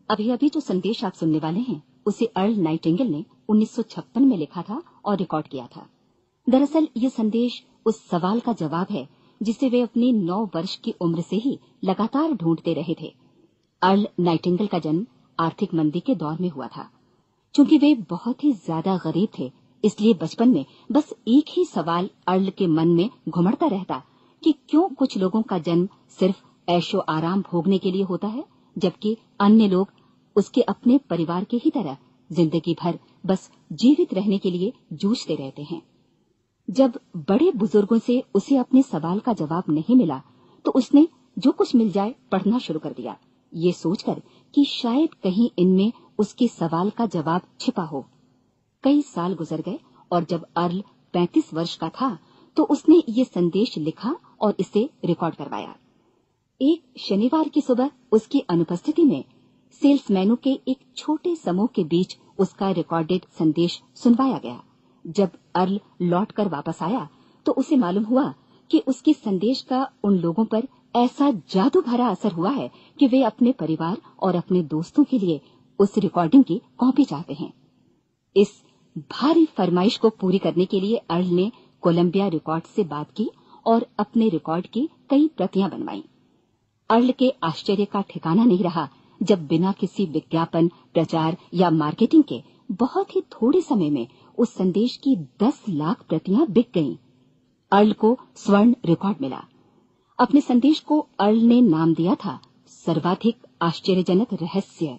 अभी अभी जो संदेश आप सुनने वाले हैं उसे अर्ल नाइटिंगेल ने 1956 में लिखा था और रिकॉर्ड किया था। दरअसल ये संदेश उस सवाल का जवाब है जिसे वे अपनी 9 वर्ष की उम्र से ही लगातार ढूंढते रहे थे। अर्ल नाइटिंगेल का जन्म आर्थिक मंदी के दौर में हुआ था। चूंकि वे बहुत ही ज्यादा गरीब थे, इसलिए बचपन में बस एक ही सवाल अर्ल के मन में घुमड़ता रहता कि क्यों कुछ लोगों का जन्म सिर्फ ऐशो आराम भोगने के लिए होता है, जबकि अन्य लोग उसके अपने परिवार के ही तरह जिंदगी भर बस जीवित रहने के लिए जूझते रहते हैं। जब बड़े बुजुर्गों से उसे अपने सवाल का जवाब नहीं मिला, तो उसने जो कुछ मिल जाए पढ़ना शुरू कर दिया, ये सोचकर कि शायद कहीं इनमें उसके सवाल का जवाब छिपा हो। कई साल गुजर गए और जब अर्ल 35 वर्ष का था तो उसने ये संदेश लिखा और इसे रिकॉर्ड करवाया। एक शनिवार की सुबह उसकी अनुपस्थिति में सेल्समैनों के एक छोटे समूह के बीच उसका रिकॉर्डेड संदेश सुनवाया गया। जब अर्ल लौटकर वापस आया तो उसे मालूम हुआ कि उसके संदेश का उन लोगों पर ऐसा जादू भरा असर हुआ है कि वे अपने परिवार और अपने दोस्तों के लिए उस रिकॉर्डिंग की कॉपी चाहते हैं। इस भारी फरमाइश को पूरी करने के लिए अर्ल ने कोलंबिया रिकॉर्ड से बात की और अपने रिकॉर्ड की कई प्रतियां बनवाई। अर्ल के आश्चर्य का ठिकाना नहीं रहा जब बिना किसी विज्ञापन, प्रचार या मार्केटिंग के बहुत ही थोड़े समय में उस संदेश की 10 लाख प्रतियां बिक गईं। अर्ल को स्वर्ण रिकॉर्ड मिला। अपने संदेश को अर्ल ने नाम दिया था सर्वाधिक आश्चर्यजनक रहस्य,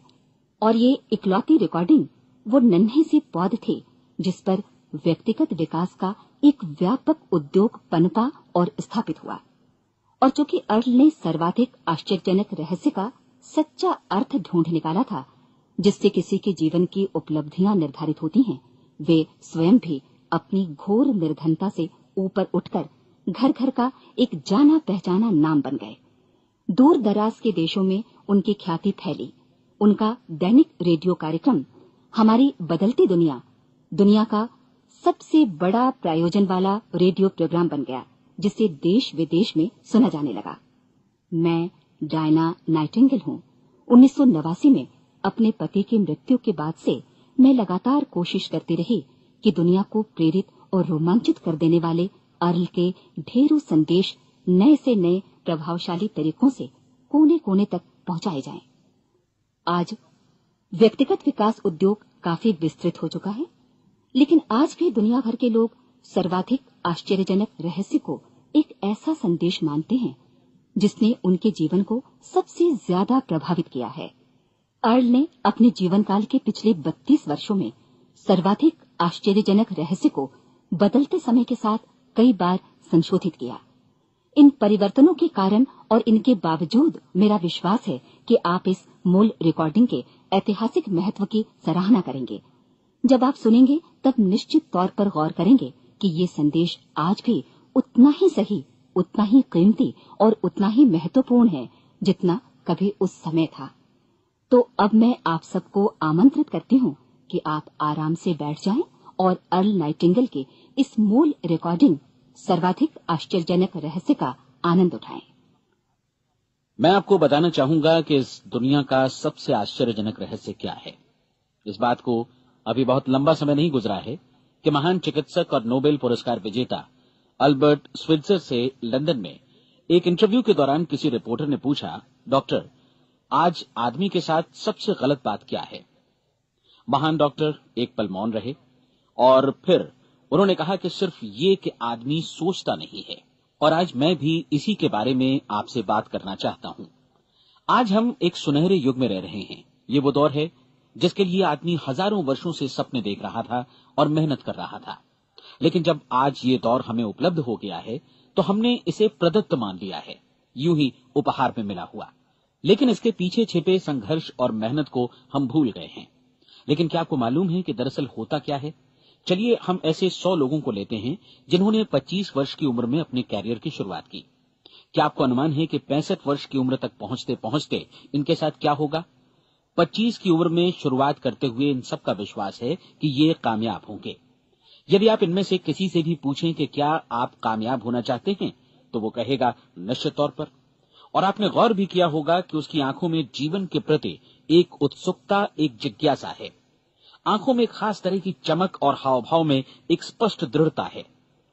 और ये इकलौती रिकॉर्डिंग वो नन्हे से पौध थे जिस पर व्यक्तिगत विकास का एक व्यापक उद्योग पनपा और स्थापित हुआ। और चूंकि अर्ल ने सर्वाधिक आश्चर्यजनक रहस्य का सच्चा अर्थ ढूंढ निकाला था, जिससे किसी के जीवन की उपलब्धियां निर्धारित होती हैं, वे स्वयं भी अपनी घोर निर्धनता से ऊपर उठकर घर घर का एक जाना पहचाना नाम बन गए। दूर दराज के देशों में उनकी ख्याति फैली। उनका दैनिक रेडियो कार्यक्रम हमारी बदलती दुनिया का सबसे बड़ा प्रायोजन वाला रेडियो प्रोग्राम बन गया, जिसे देश विदेश में सुना जाने लगा। मैं डायना नाइटिंगेल हूँ। 1989 में अपने पति की मृत्यु के बाद से मैं लगातार कोशिश करती रही कि दुनिया को प्रेरित और रोमांचित कर देने वाले अर्ल के ढेरों संदेश नए से नए प्रभावशाली तरीकों से कोने कोने तक पहुंचाए जाएं। आज व्यक्तिगत विकास उद्योग काफी विस्तृत हो चुका है, लेकिन आज भी दुनिया भर के लोग सर्वाधिक आश्चर्यजनक रहस्य को एक ऐसा संदेश मानते हैं जिसने उनके जीवन को सबसे ज्यादा प्रभावित किया है। अर्ल ने अपने जीवन काल के पिछले 32 वर्षों में सर्वाधिक आश्चर्यजनक रहस्य को बदलते समय के साथ कई बार संशोधित किया। इन परिवर्तनों के कारण और इनके बावजूद मेरा विश्वास है कि आप इस मूल रिकॉर्डिंग के ऐतिहासिक महत्व की सराहना करेंगे। जब आप सुनेंगे तब निश्चित तौर पर गौर करेंगे कि ये संदेश आज भी उतना ही सही, उतना ही कीमती और उतना ही महत्वपूर्ण है जितना कभी उस समय था। तो अब मैं आप सबको आमंत्रित करती हूँ कि आप आराम से बैठ जाएं और अर्ल नाइटिंगेल के इस मूल रिकॉर्डिंग सर्वाधिक आश्चर्यजनक रहस्य का आनंद उठाएं। मैं आपको बताना चाहूंगा कि इस दुनिया का सबसे आश्चर्यजनक रहस्य क्या है। इस बात को अभी बहुत लंबा समय नहीं गुजरा है कि महान चिकित्सक और नोबेल पुरस्कार विजेता अल्बर्ट स्विट्जर से लंदन में एक इंटरव्यू के दौरान किसी रिपोर्टर ने पूछा, डॉक्टर, आज आदमी के साथ सबसे गलत बात क्या है? महान डॉक्टर एक पल मौन रहे और फिर उन्होंने कहा कि सिर्फ ये कि आदमी सोचता नहीं है। और आज मैं भी इसी के बारे में आपसे बात करना चाहता हूं। आज हम एक सुनहरे युग में रह रहे हैं। ये वो दौर है जिसके लिए आदमी हजारों वर्षों से सपने देख रहा था और मेहनत कर रहा था। लेकिन जब आज ये दौर हमें उपलब्ध हो गया है तो हमने इसे प्रदत्त मान लिया है, यूं ही उपहार में मिला हुआ। लेकिन इसके पीछे छिपे संघर्ष और मेहनत को हम भूल गए हैं। लेकिन क्या आपको मालूम है कि दरअसल होता क्या है? चलिए हम ऐसे 100 लोगों को लेते हैं जिन्होंने 25 वर्ष की उम्र में अपने कैरियर की शुरुआत की। क्या आपको अनुमान है कि 65 वर्ष की उम्र तक पहुंचते पहुंचते इनके साथ क्या होगा? 25 की उम्र में शुरुआत करते हुए इन सबका विश्वास है कि ये कामयाब होंगे। यदि आप इनमें से किसी से भी पूछें कि क्या आप कामयाब होना चाहते हैं, तो वो कहेगा निश्चित तौर पर। और आपने गौर भी किया होगा कि उसकी आंखों में जीवन के प्रति एक उत्सुकता, एक जिज्ञासा है। आंखों में एक खास तरह की चमक और हाव भाव में एक स्पष्ट दृढ़ता है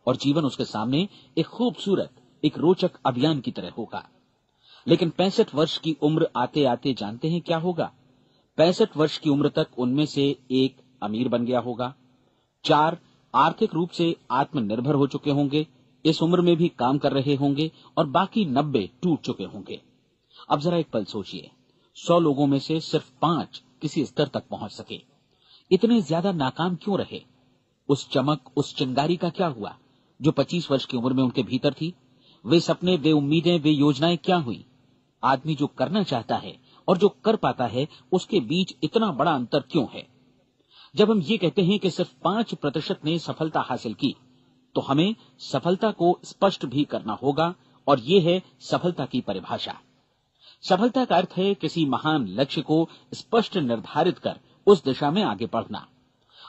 और जीवन उसके सामने एक खूबसूरत, एक रोचक अभियान की तरह होगा। लेकिन 65 वर्ष की उम्र आते आते जानते हैं क्या होगा? 65 वर्ष की उम्र तक उनमें से एक अमीर बन गया होगा, 4 आर्थिक रूप से आत्मनिर्भर हो चुके होंगे, इस उम्र में भी काम कर रहे होंगे और बाकी 90 टूट चुके होंगे। अब जरा एक पल सोचिए, 100 लोगों में से सिर्फ 5 किसी स्तर तक पहुंच सके। इतने ज्यादा नाकाम क्यों रहे? उस चमक, उस चिंगारी का क्या हुआ जो 25 वर्ष की उम्र में उनके भीतर थी? वे सपने, वे उम्मीदें, वे योजनाएं क्या हुई? आदमी जो करना चाहता है और जो कर पाता है, उसके बीच इतना बड़ा अंतर क्यों है? जब हम ये कहते हैं कि सिर्फ 5% ने सफलता हासिल की, तो हमें सफलता को स्पष्ट भी करना होगा, और ये है सफलता की परिभाषा। सफलता का अर्थ है किसी महान लक्ष्य को स्पष्ट निर्धारित कर उस दिशा में आगे बढ़ना।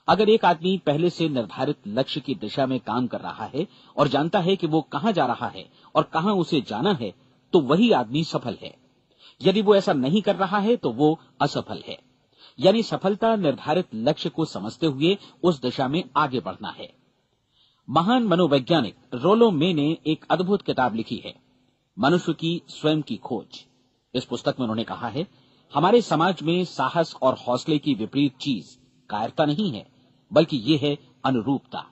अगर एक आदमी पहले से निर्धारित लक्ष्य की दिशा में काम कर रहा है और जानता है कि वो कहां जा रहा है और कहां उसे जाना है, तो वही आदमी सफल है। यदि वो ऐसा नहीं कर रहा है तो वो असफल है। यानी सफलता निर्धारित लक्ष्य को समझते हुए उस दिशा में आगे बढ़ना है। महान मनोवैज्ञानिक रोलो मे ने एक अद्भुत किताब लिखी है, मनुष्य की स्वयं की खोज। इस पुस्तक में उन्होंने कहा है, हमारे समाज में साहस और हौसले की विपरीत चीज कायरता नहीं है, बल्कि ये है अनुरूपता।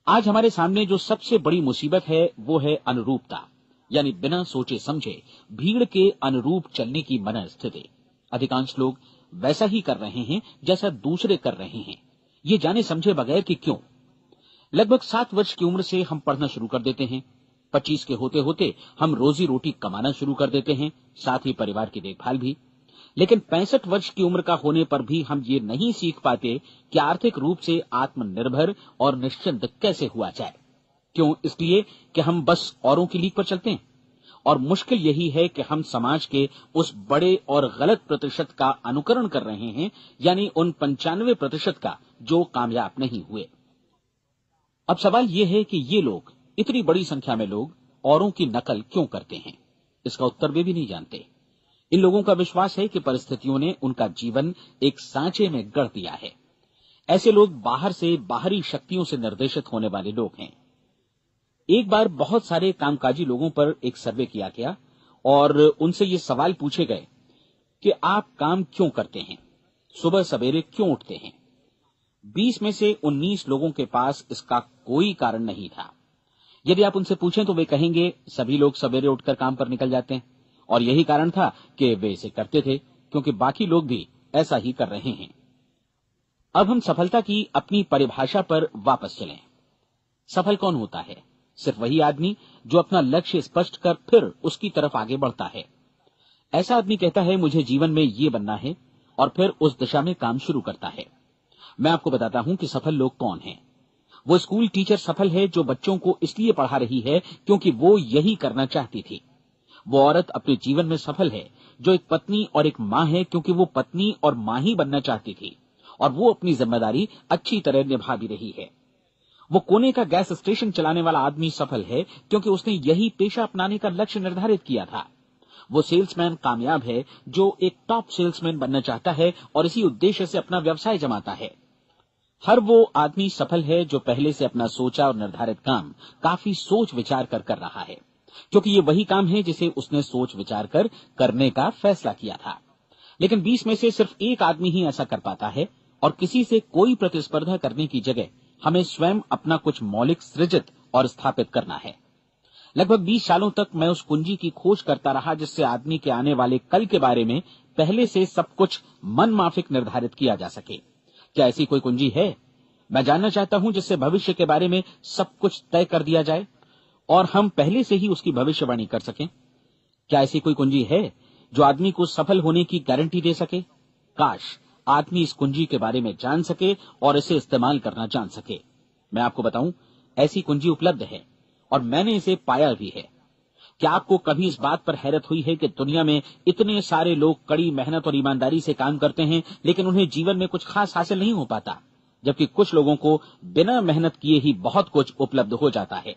आज हमारे सामने जो सबसे बड़ी मुसीबत है वो है अनुरूपता, यानी बिना सोचे समझे भीड़ के अनुरूप चलने की मनस्थिति। अधिकांश लोग वैसा ही कर रहे हैं जैसा दूसरे कर रहे हैं, ये जाने समझे बगैर कि क्यों। लगभग 7 वर्ष की उम्र से हम पढ़ना शुरू कर देते हैं, 25 के होते होते हम रोजी रोटी कमाना शुरू कर देते हैं, साथ ही परिवार की देखभाल भी। लेकिन 65 वर्ष की उम्र का होने पर भी हम ये नहीं सीख पाते कि आर्थिक रूप से आत्मनिर्भर और निश्चिंत कैसे हुआ जाए। क्यों? इसलिए कि हम बस औरों की लीक पर चलते हैं। और मुश्किल यही है कि हम समाज के उस बड़े और गलत प्रतिशत का अनुकरण कर रहे हैं, यानी उन 95% का जो कामयाब नहीं हुए। अब सवाल यह है कि ये लोग, इतनी बड़ी संख्या में लोग, औरों की नकल क्यों करते हैं? इसका उत्तर वे भी नहीं जानते। इन लोगों का विश्वास है कि परिस्थितियों ने उनका जीवन एक सांचे में गढ़ दिया है। ऐसे लोग बाहर से, बाहरी शक्तियों से निर्देशित होने वाले लोग हैं। एक बार बहुत सारे कामकाजी लोगों पर एक सर्वे किया गया और उनसे ये सवाल पूछे गए कि आप काम क्यों करते हैं, सुबह सवेरे क्यों उठते हैं? 20 में से 19 लोगों के पास इसका कोई कारण नहीं था। यदि आप उनसे पूछें तो वे कहेंगे सभी लोग सवेरे उठकर काम पर निकल जाते हैं, और यही कारण था कि वे इसे करते थे क्योंकि बाकी लोग भी ऐसा ही कर रहे हैं। अब हम सफलता की अपनी परिभाषा पर वापस चलें। सफल कौन होता है? सिर्फ वही आदमी जो अपना लक्ष्य स्पष्ट कर फिर उसकी तरफ आगे बढ़ता है। ऐसा आदमी कहता है मुझे जीवन में ये बनना है, और फिर उस दिशा में काम शुरू करता है। मैं आपको बताता हूं कि सफल लोग कौन हैं। वो स्कूल टीचर सफल है जो बच्चों को इसलिए पढ़ा रही है क्योंकि वो यही करना चाहती थी। वो औरत अपने जीवन में सफल है जो एक पत्नी और एक मां है क्योंकि वो पत्नी और मां ही बनना चाहती थी, और वो अपनी जिम्मेदारी अच्छी तरह निभा भी रही है। वो कोने का गैस स्टेशन चलाने वाला आदमी सफल है क्योंकि उसने यही पेशा अपनाने का लक्ष्य निर्धारित किया था। वो सेल्समैन कामयाब है जो एक टॉप सेल्समैन बनना चाहता है और इसी उद्देश्य से अपना व्यवसाय जमाता है। हर वो आदमी सफल है जो पहले से अपना सोचा और निर्धारित काम काफी सोच विचार कर रहा है, क्योंकि ये वही काम है जिसे उसने सोच विचार कर करने का फैसला किया था। लेकिन 20 में से सिर्फ एक आदमी ही ऐसा कर पाता है, और किसी से कोई प्रतिस्पर्धा करने की जगह हमें स्वयं अपना कुछ मौलिक सृजित और स्थापित करना है। लगभग 20 सालों तक मैं उस कुंजी की खोज करता रहा जिससे आदमी के आने वाले कल के बारे में पहले से सब कुछ मनमाफिक निर्धारित किया जा सके। क्या ऐसी कोई कुंजी है? मैं जानना चाहता हूं जिससे भविष्य के बारे में सब कुछ तय कर दिया जाए और हम पहले से ही उसकी भविष्यवाणी कर सकें। क्या ऐसी कोई कुंजी है जो आदमी को सफल होने की गारंटी दे सके? काश आदमी इस कुंजी के बारे में जान सके और इसे इस्तेमाल करना जान सके। मैं आपको बताऊं, ऐसी कुंजी उपलब्ध है और मैंने इसे पाया भी है। क्या आपको कभी इस बात पर हैरत हुई है कि दुनिया में इतने सारे लोग कड़ी मेहनत और ईमानदारी से काम करते हैं, लेकिन उन्हें जीवन में कुछ खास हासिल नहीं हो पाता, जबकि कुछ लोगों को बिना मेहनत किए ही बहुत कुछ उपलब्ध हो जाता है।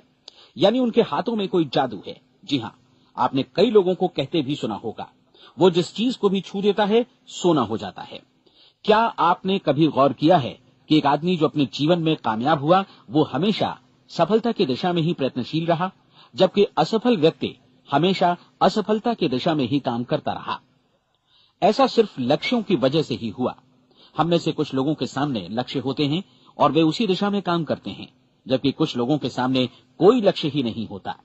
यानी उनके हाथों में कोई जादू है। जी हां, आपने कई लोगों को कहते भी सुना होगा, वो जिस चीज को भी छू देता है सोना हो जाता है। क्या आपने कभी गौर किया है कि एक आदमी जो अपने जीवन में कामयाब हुआ वो हमेशा सफलता की दिशा में ही प्रयत्नशील रहा, जबकि असफल व्यक्ति हमेशा असफलता की दिशा में ही काम करता रहा। ऐसा सिर्फ लक्ष्यों की वजह से ही हुआ। हम में से कुछ लोगों के सामने लक्ष्य होते हैं और वे उसी दिशा में काम करते हैं, जबकि कुछ लोगों के सामने कोई लक्ष्य ही नहीं होता।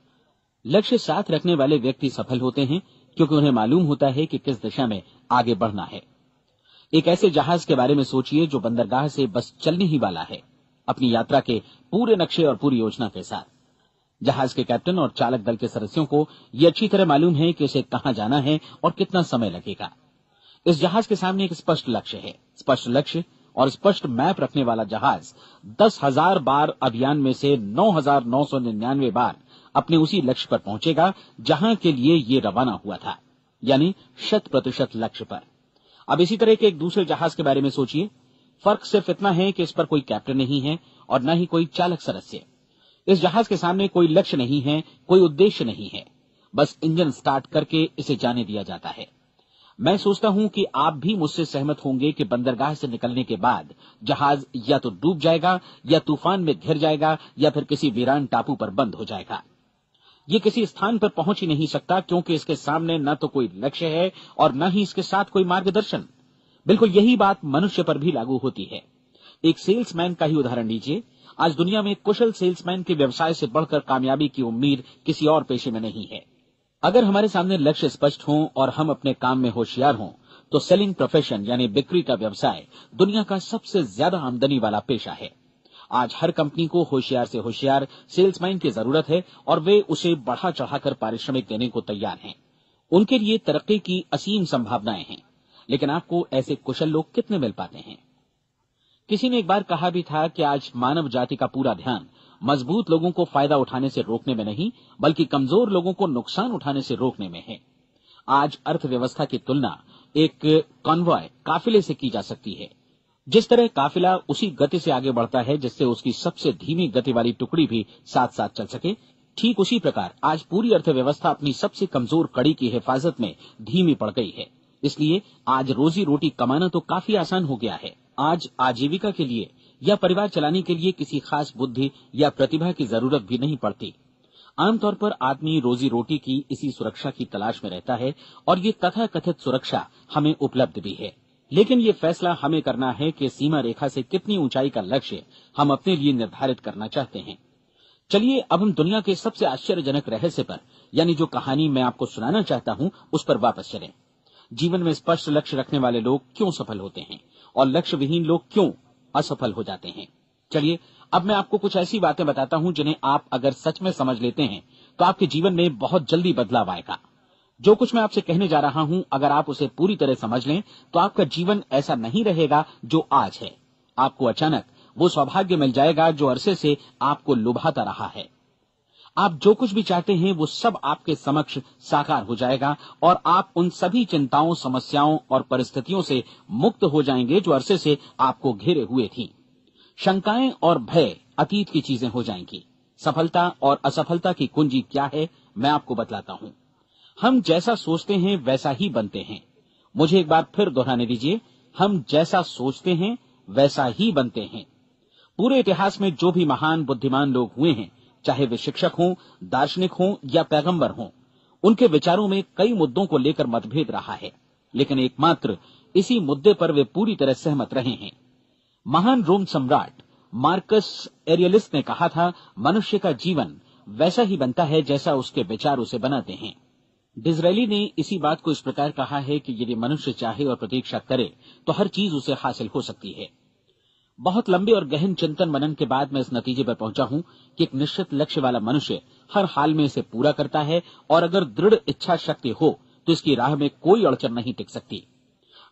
लक्ष्य साथ रखने वाले व्यक्ति सफल होते हैं क्योंकि उन्हें मालूम होता है कि किस दिशा में आगे बढ़ना है। एक ऐसे जहाज के बारे में सोचिए जो बंदरगाह से बस चलने ही वाला है, अपनी यात्रा के पूरे नक्शे और पूरी योजना के साथ। जहाज के कैप्टन और चालक दल के सदस्यों को यह अच्छी तरह मालूम है कि उसे कहां जाना है और कितना समय लगेगा। इस जहाज के सामने एक स्पष्ट लक्ष्य है। स्पष्ट लक्ष्य और स्पष्ट मैप रखने वाला जहाज 10,000 बार अभियान में से 9,999 बार अपने उसी लक्ष्य पर पहुंचेगा जहां के लिए ये रवाना हुआ था, यानी 100% लक्ष्य पर। अब इसी तरह के एक दूसरे जहाज के बारे में सोचिए। फर्क सिर्फ इतना है कि इस पर कोई कैप्टन नहीं है और न ही कोई चालक सदस्य। इस जहाज के सामने कोई लक्ष्य नहीं है, कोई उद्देश्य नहीं है, बस इंजन स्टार्ट करके इसे जाने दिया जाता है। मैं सोचता हूं कि आप भी मुझसे सहमत होंगे कि बंदरगाह से निकलने के बाद जहाज या तो डूब जाएगा या तूफान में घिर जाएगा या फिर किसी वीरान टापू पर बंद हो जाएगा। ये किसी स्थान पर पहुंच ही नहीं सकता क्योंकि इसके सामने न तो कोई लक्ष्य है और न ही इसके साथ कोई मार्गदर्शन। बिल्कुल यही बात मनुष्य पर भी लागू होती है। एक सेल्समैन का ही उदाहरण लीजिए। आज दुनिया में कुशल सेल्समैन के व्यवसाय से बढ़कर कामयाबी की उम्मीद किसी और पेशे में नहीं है। अगर हमारे सामने लक्ष्य स्पष्ट हों और हम अपने काम में होशियार हों तो सेलिंग प्रोफेशन यानी बिक्री का व्यवसाय दुनिया का सबसे ज्यादा आमदनी वाला पेशा है। आज हर कंपनी को होशियार से होशियार सेल्समैन की जरूरत है और वे उसे बढ़ा चढ़ाकर पारिश्रमिक देने को तैयार हैं। उनके लिए तरक्की की असीम संभावनाएं हैं, लेकिन आपको ऐसे कुशल लोग कितने मिल पाते हैं? किसी ने एक बार कहा भी था कि आज मानव जाति का पूरा ध्यान मजबूत लोगों को फायदा उठाने से रोकने में नहीं, बल्कि कमजोर लोगों को नुकसान उठाने से रोकने में है। आज अर्थव्यवस्था की तुलना एक कॉन्वॉय काफिले से की जा सकती है। जिस तरह काफिला उसी गति से आगे बढ़ता है जिससे उसकी सबसे धीमी गति वाली टुकड़ी भी साथ साथ चल सके, ठीक उसी प्रकार आज पूरी अर्थव्यवस्था अपनी सबसे कमजोर कड़ी की हिफाजत में धीमी पड़ गई है। इसलिए आज रोजी रोटी कमाना तो काफी आसान हो गया है। आज आजीविका के लिए या परिवार चलाने के लिए किसी खास बुद्धि या प्रतिभा की जरूरत भी नहीं पड़ती। आमतौर पर आदमी रोजी रोटी की इसी सुरक्षा की तलाश में रहता है और ये तथाकथित सुरक्षा हमें उपलब्ध भी है। लेकिन ये फैसला हमें करना है कि सीमा रेखा से कितनी ऊंचाई का लक्ष्य हम अपने लिए निर्धारित करना चाहते हैं। चलिए अब हम दुनिया के सबसे आश्चर्यजनक रहस्य पर, यानी जो कहानी मैं आपको सुनाना चाहता हूं, उस पर वापस चलें। जीवन में स्पष्ट लक्ष्य रखने वाले लोग क्यों सफल होते हैं और लक्ष्य विहीन लोग क्यों असफल हो जाते हैं? चलिए अब मैं आपको कुछ ऐसी बातें बताता हूं जिन्हें आप अगर सच में समझ लेते हैं तो आपके जीवन में बहुत जल्दी बदलाव आएगा। जो कुछ मैं आपसे कहने जा रहा हूं, अगर आप उसे पूरी तरह समझ लें तो आपका जीवन ऐसा नहीं रहेगा जो आज है। आपको अचानक वो सौभाग्य मिल जाएगा जो अरसे से आपको लुभाता रहा है। आप जो कुछ भी चाहते हैं वो सब आपके समक्ष साकार हो जाएगा और आप उन सभी चिंताओं, समस्याओं और परिस्थितियों से मुक्त हो जाएंगे जो अरसे से आपको घेरे हुए थी। शंकाएं और भय अतीत की चीजें हो जाएंगी। सफलता और असफलता की कुंजी क्या है, मैं आपको बतलाता हूं। हम जैसा सोचते हैं वैसा ही बनते हैं। मुझे एक बार फिर दोहराने दीजिए, हम जैसा सोचते हैं वैसा ही बनते हैं। पूरे इतिहास में जो भी महान बुद्धिमान लोग हुए हैं, चाहे वे शिक्षक हों, दार्शनिक हों या पैगंबर हों, उनके विचारों में कई मुद्दों को लेकर मतभेद रहा है, लेकिन एकमात्र इसी मुद्दे पर वे पूरी तरह सहमत रहे हैं। महान रोम सम्राट मार्कस एरियलिस ने कहा था, मनुष्य का जीवन वैसा ही बनता है जैसा उसके विचार उसे बनाते हैं। डिज़रायली ने इसी बात को इस प्रकार कहा है कि यदि मनुष्य चाहे और प्रतीक्षा करे तो हर चीज उसे हासिल हो सकती है। बहुत लंबे और गहन चिंतन मनन के बाद मैं इस नतीजे पर पहुंचा हूं कि एक निश्चित लक्ष्य वाला मनुष्य हर हाल में इसे पूरा करता है और अगर दृढ़ इच्छा शक्ति हो तो इसकी राह में कोई अड़चन नहीं टिक सकती।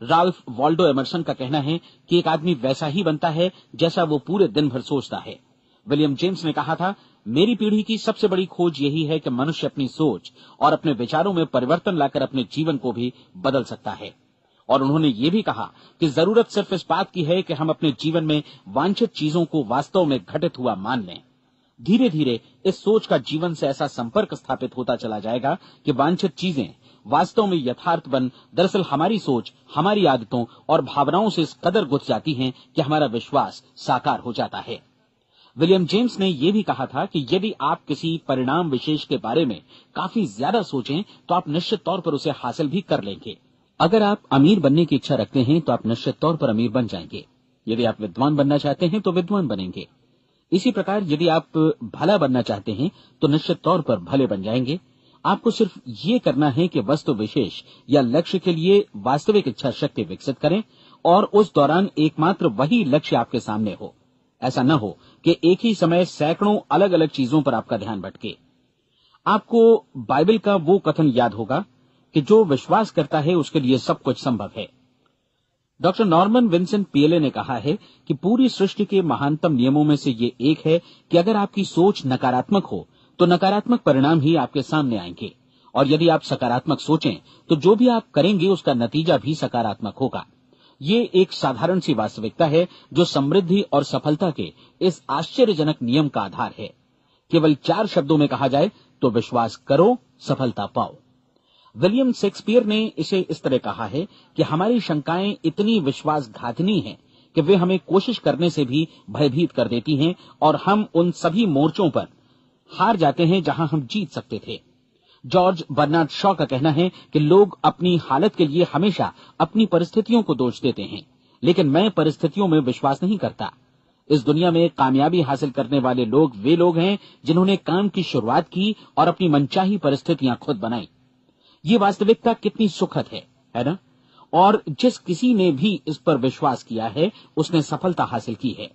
राल्फ वॉल्डो एमर्सन का कहना है कि एक आदमी वैसा ही बनता है जैसा वो पूरे दिन भर सोचता है। विलियम जेम्स ने कहा था, मेरी पीढ़ी की सबसे बड़ी खोज यही है कि मनुष्य अपनी सोच और अपने विचारों में परिवर्तन लाकर अपने जीवन को भी बदल सकता है। और उन्होंने ये भी कहा कि जरूरत सिर्फ इस बात की है कि हम अपने जीवन में वांछित चीजों को वास्तव में घटित हुआ मान लें। धीरे धीरे इस सोच का जीवन से ऐसा संपर्क स्थापित होता चला जाएगा कि वांछित चीजें वास्तव में यथार्थपन दरअसल हमारी सोच, हमारी आदतों और भावनाओं से इस कदर गुथ जाती हैं कि हमारा विश्वास साकार हो जाता है। विलियम जेम्स ने यह भी कहा था कि यदि आप किसी परिणाम विशेष के बारे में काफी ज्यादा सोचें तो आप निश्चित तौर पर उसे हासिल भी कर लेंगे। अगर आप अमीर बनने की इच्छा रखते हैं तो आप निश्चित तौर पर अमीर बन जाएंगे। यदि आप विद्वान बनना चाहते हैं तो विद्वान बनेंगे। इसी प्रकार यदि आप भला बनना चाहते हैं तो निश्चित तौर पर भले बन जाएंगे। आपको सिर्फ ये करना है कि वस्तु विशेष या लक्ष्य के लिए वास्तविक इच्छा शक्ति विकसित करें और उस दौरान एकमात्र वही लक्ष्य आपके सामने हो। ऐसा न हो कि एक ही समय सैकड़ों अलग अलग चीजों पर आपका ध्यान भटके। आपको बाइबल का वो कथन याद होगा कि जो विश्वास करता है उसके लिए सब कुछ संभव है। डॉक्टर नॉर्मन विंसेंट पीएले ने कहा है कि पूरी सृष्टि के महानतम नियमों में से ये एक है कि अगर आपकी सोच नकारात्मक हो तो नकारात्मक परिणाम ही आपके सामने आएंगे, और यदि आप सकारात्मक सोचें तो जो भी आप करेंगे उसका नतीजा भी सकारात्मक होगा। ये एक साधारण सी वास्तविकता है जो समृद्धि और सफलता के इस आश्चर्यजनक नियम का आधार है। केवल 4 शब्दों में कहा जाए तो विश्वास करो, सफलता पाओ। विलियम शेक्सपियर ने इसे इस तरह कहा है कि हमारी शंकाएं इतनी विश्वासघातनी हैं कि वे हमें कोशिश करने से भी भयभीत कर देती हैं और हम उन सभी मोर्चों पर हार जाते हैं जहां हम जीत सकते थे। जॉर्ज बर्नार्ड शॉ का कहना है कि लोग अपनी हालत के लिए हमेशा अपनी परिस्थितियों को दोष देते हैं, लेकिन मैं परिस्थितियों में विश्वास नहीं करता। इस दुनिया में कामयाबी हासिल करने वाले लोग वे लोग हैं जिन्होंने काम की शुरुआत की और अपनी मनचाही परिस्थितियां खुद बनाई। ये वास्तविकता कितनी सुखद है ना? और जिस किसी ने भी इस पर विश्वास किया है उसने सफलता हासिल की है।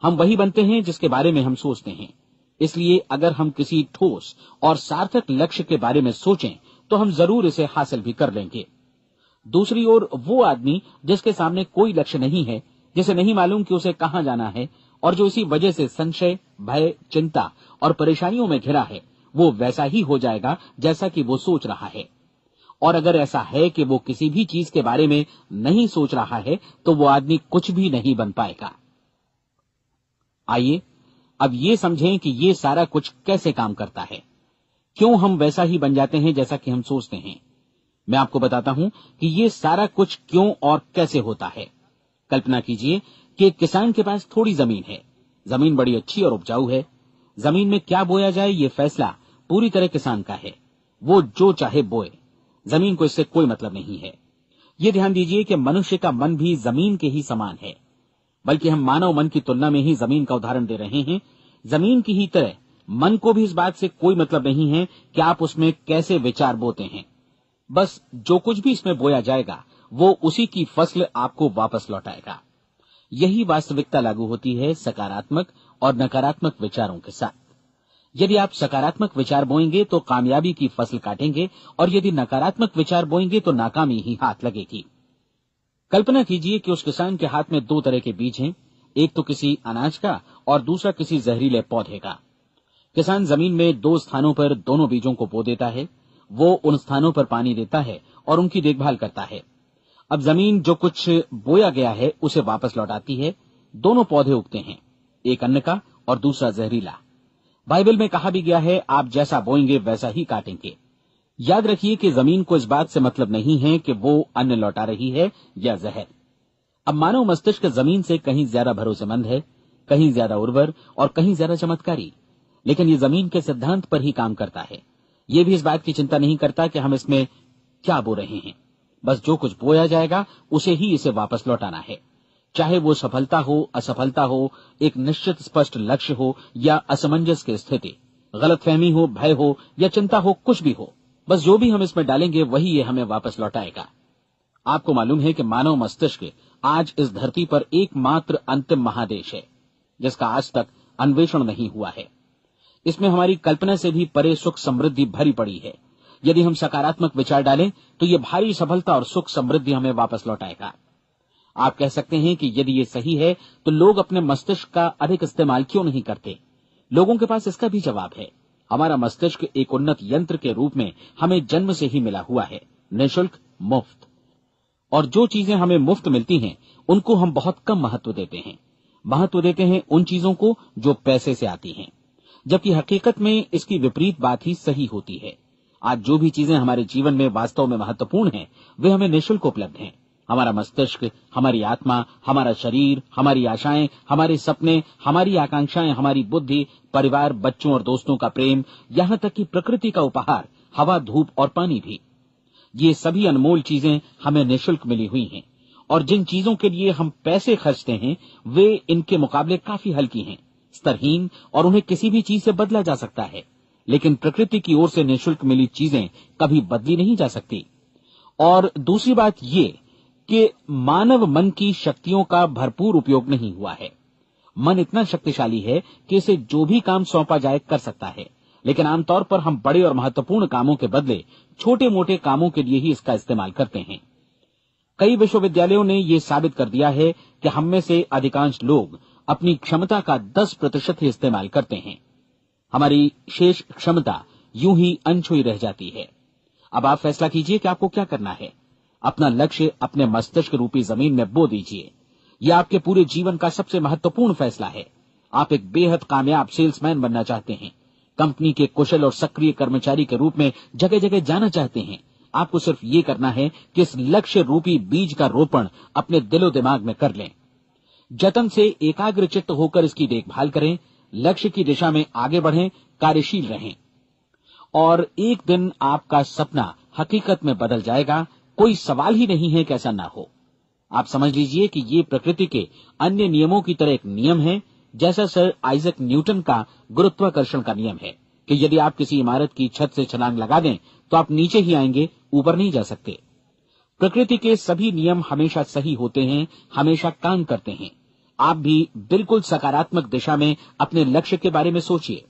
हम वही बनते हैं जिसके बारे में हम सोचते हैं। इसलिए अगर हम किसी ठोस और सार्थक लक्ष्य के बारे में सोचें तो हम जरूर इसे हासिल भी कर लेंगे। दूसरी ओर वो आदमी जिसके सामने कोई लक्ष्य नहीं है, जिसे नहीं मालूम कि उसे कहां जाना है और जो इसी वजह से संशय, भय, चिंता और परेशानियों में घिरा है, वो वैसा ही हो जाएगा जैसा कि वो सोच रहा है। और अगर ऐसा है कि वो किसी भी चीज के बारे में नहीं सोच रहा है तो वो आदमी कुछ भी नहीं बन पाएगा। आइए अब ये समझें कि ये सारा कुछ कैसे काम करता है, क्यों हम वैसा ही बन जाते हैं जैसा कि हम सोचते हैं। मैं आपको बताता हूं कि ये सारा कुछ क्यों और कैसे होता है। कल्पना कीजिए कि एक किसान के पास थोड़ी जमीन है। जमीन बड़ी अच्छी और उपजाऊ है। जमीन में क्या बोया जाए ये फैसला पूरी तरह किसान का है। वो जो चाहे बोए, जमीन को इससे कोई मतलब नहीं है। ये ध्यान दीजिए कि मनुष्य का मन भी जमीन के ही समान है, बल्कि हम मानव मन की तुलना में ही जमीन का उदाहरण दे रहे हैं। जमीन की ही तरह मन को भी इस बात से कोई मतलब नहीं है कि आप उसमें कैसे विचार बोते हैं। बस जो कुछ भी इसमें बोया जाएगा वो उसी की फसल आपको वापस लौटाएगा। यही वास्तविकता लागू होती है सकारात्मक और नकारात्मक विचारों के साथ। यदि आप सकारात्मक विचार बोएंगे तो कामयाबी की फसल काटेंगे, और यदि नकारात्मक विचार बोएंगे तो नाकामी ही हाथ लगेगी। कल्पना कीजिए कि उस किसान के हाथ में 2 तरह के बीज हैं, एक तो किसी अनाज का और दूसरा किसी जहरीले पौधे का। किसान जमीन में 2 स्थानों पर दोनों बीजों को बो देता है। वो उन स्थानों पर पानी देता है और उनकी देखभाल करता है। अब जमीन जो कुछ बोया गया है उसे वापस लौटाती है। दोनों पौधे उगते हैं, एक अन्न का और दूसरा जहरीला। बाइबल में कहा भी गया है, आप जैसा बोएंगे वैसा ही काटेंगे। याद रखिए कि जमीन को इस बात से मतलब नहीं है कि वो अन्न लौटा रही है या जहर। अब मानव मस्तिष्क जमीन से कहीं ज्यादा भरोसेमंद है, कहीं ज्यादा उर्वर और कहीं ज्यादा चमत्कारी, लेकिन ये जमीन के सिद्धांत पर ही काम करता है। ये भी इस बात की चिंता नहीं करता कि हम इसमें क्या बो रहे हैं। बस जो कुछ बोया जाएगा उसे ही इसे वापस लौटाना है, चाहे वो सफलता हो, असफलता हो, एक निश्चित स्पष्ट लक्ष्य हो या असमंजस की स्थिति, गलतफहमी हो, भय हो या चिंता हो, कुछ भी हो। बस जो भी हम इसमें डालेंगे वही ये हमें वापस लौटाएगा। आपको मालूम है कि मानव मस्तिष्क आज इस धरती पर एकमात्र अंतिम महादेश है जिसका आज तक अन्वेषण नहीं हुआ है। इसमें हमारी कल्पना से भी परे सुख समृद्धि भरी पड़ी है। यदि हम सकारात्मक विचार डालें तो ये भारी सफलता और सुख समृद्धि हमें वापस लौटाएगा। आप कह सकते हैं कि यदि ये सही है तो लोग अपने मस्तिष्क का अधिक इस्तेमाल क्यों नहीं करते? लोगों के पास इसका भी जवाब है। हमारा मस्तिष्क एक उन्नत यंत्र के रूप में हमें जन्म से ही मिला हुआ है, निःशुल्क, मुफ्त। और जो चीजें हमें मुफ्त मिलती हैं उनको हम बहुत कम महत्व देते हैं। महत्व देते हैं उन चीजों को जो पैसे से आती हैं, जबकि हकीकत में इसकी विपरीत बात ही सही होती है। आज जो भी चीजें हमारे जीवन में वास्तव में महत्वपूर्ण हैं, वे हमें निःशुल्क उपलब्ध हैं। हमारा मस्तिष्क, हमारी आत्मा, हमारा शरीर, हमारी आशाएं, हमारे सपने, हमारी आकांक्षाएं, हमारी बुद्धि, परिवार, बच्चों और दोस्तों का प्रेम, यहाँ तक कि प्रकृति का उपहार, हवा, धूप और पानी भी, ये सभी अनमोल चीजें हमें निःशुल्क मिली हुई हैं। और जिन चीजों के लिए हम पैसे खर्चते हैं, वे इनके मुकाबले काफी हल्की हैं, स्तरहीन, और उन्हें किसी भी चीज से बदला जा सकता है। लेकिन प्रकृति की ओर से निःशुल्क मिली चीजें कभी बदली नहीं जा सकती। और दूसरी बात ये कि मानव मन की शक्तियों का भरपूर उपयोग नहीं हुआ है। मन इतना शक्तिशाली है कि इसे जो भी काम सौंपा जाए कर सकता है, लेकिन आमतौर पर हम बड़े और महत्वपूर्ण कामों के बदले छोटे मोटे कामों के लिए ही इसका इस्तेमाल करते हैं। कई विश्वविद्यालयों ने यह साबित कर दिया है कि हम में से अधिकांश लोग अपनी क्षमता का 10% ही इस्तेमाल करते हैं। हमारी शेष क्षमता यूं ही अनछुई रह जाती है। अब आप फैसला कीजिए कि आपको क्या करना है। अपना लक्ष्य अपने मस्तिष्क रूपी जमीन में बो दीजिए। यह आपके पूरे जीवन का सबसे महत्वपूर्ण फैसला है। आप एक बेहद कामयाब सेल्समैन बनना चाहते हैं, कंपनी के कुशल और सक्रिय कर्मचारी के रूप में जगह जगह जाना चाहते हैं। आपको सिर्फ ये करना है कि इस लक्ष्य रूपी बीज का रोपण अपने दिलो दिमाग में कर लें। जतन से एकाग्रचित्त होकर इसकी देखभाल करें, लक्ष्य की दिशा में आगे बढ़ें, कार्यशील रहें, और एक दिन आपका सपना हकीकत में बदल जाएगा। कोई सवाल ही नहीं है कि ऐसा ना हो। आप समझ लीजिए कि ये प्रकृति के अन्य नियमों की तरह एक नियम है, जैसा सर आइजक न्यूटन का गुरुत्वाकर्षण का नियम है कि यदि आप किसी इमारत की छत से छलांग लगा दें तो आप नीचे ही आएंगे, ऊपर नहीं जा सकते। प्रकृति के सभी नियम हमेशा सही होते हैं, हमेशा काम करते हैं। आप भी बिल्कुल सकारात्मक दिशा में अपने लक्ष्य के बारे में सोचिए।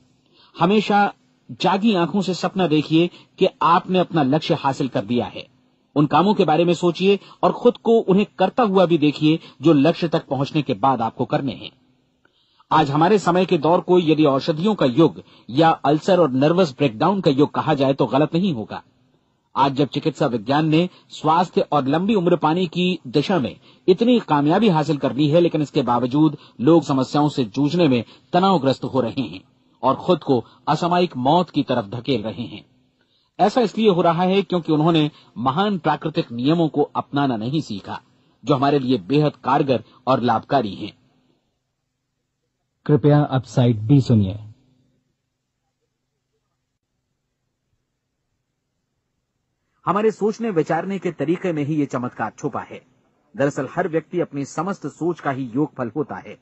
हमेशा जागी आंखों से सपना देखिए कि आपने अपना लक्ष्य हासिल कर दिया है। उन कामों के बारे में सोचिए और खुद को उन्हें करता हुआ भी देखिए जो लक्ष्य तक पहुंचने के बाद आपको करने हैं। आज हमारे समय के दौर को यदि औषधियों का युग या अल्सर और नर्वस ब्रेकडाउन का युग कहा जाए तो गलत नहीं होगा। आज जब चिकित्सा विज्ञान ने स्वास्थ्य और लंबी उम्र पाने की दिशा में इतनी कामयाबी हासिल कर ली है, लेकिन इसके बावजूद लोग समस्याओं से जूझने में तनावग्रस्त हो रहे हैं और खुद को असामयिक मौत की तरफ धकेल रहे हैं। ऐसा इसलिए हो रहा है क्योंकि उन्होंने महान प्राकृतिक नियमों को अपनाना नहीं सीखा, जो हमारे लिए बेहद कारगर और लाभकारी हैं। कृपया अब साइड बी सुनिए। हमारे सोचने विचारने के तरीके में ही ये चमत्कार छुपा है। दरअसल हर व्यक्ति अपनी समस्त सोच का ही योगफल होता है।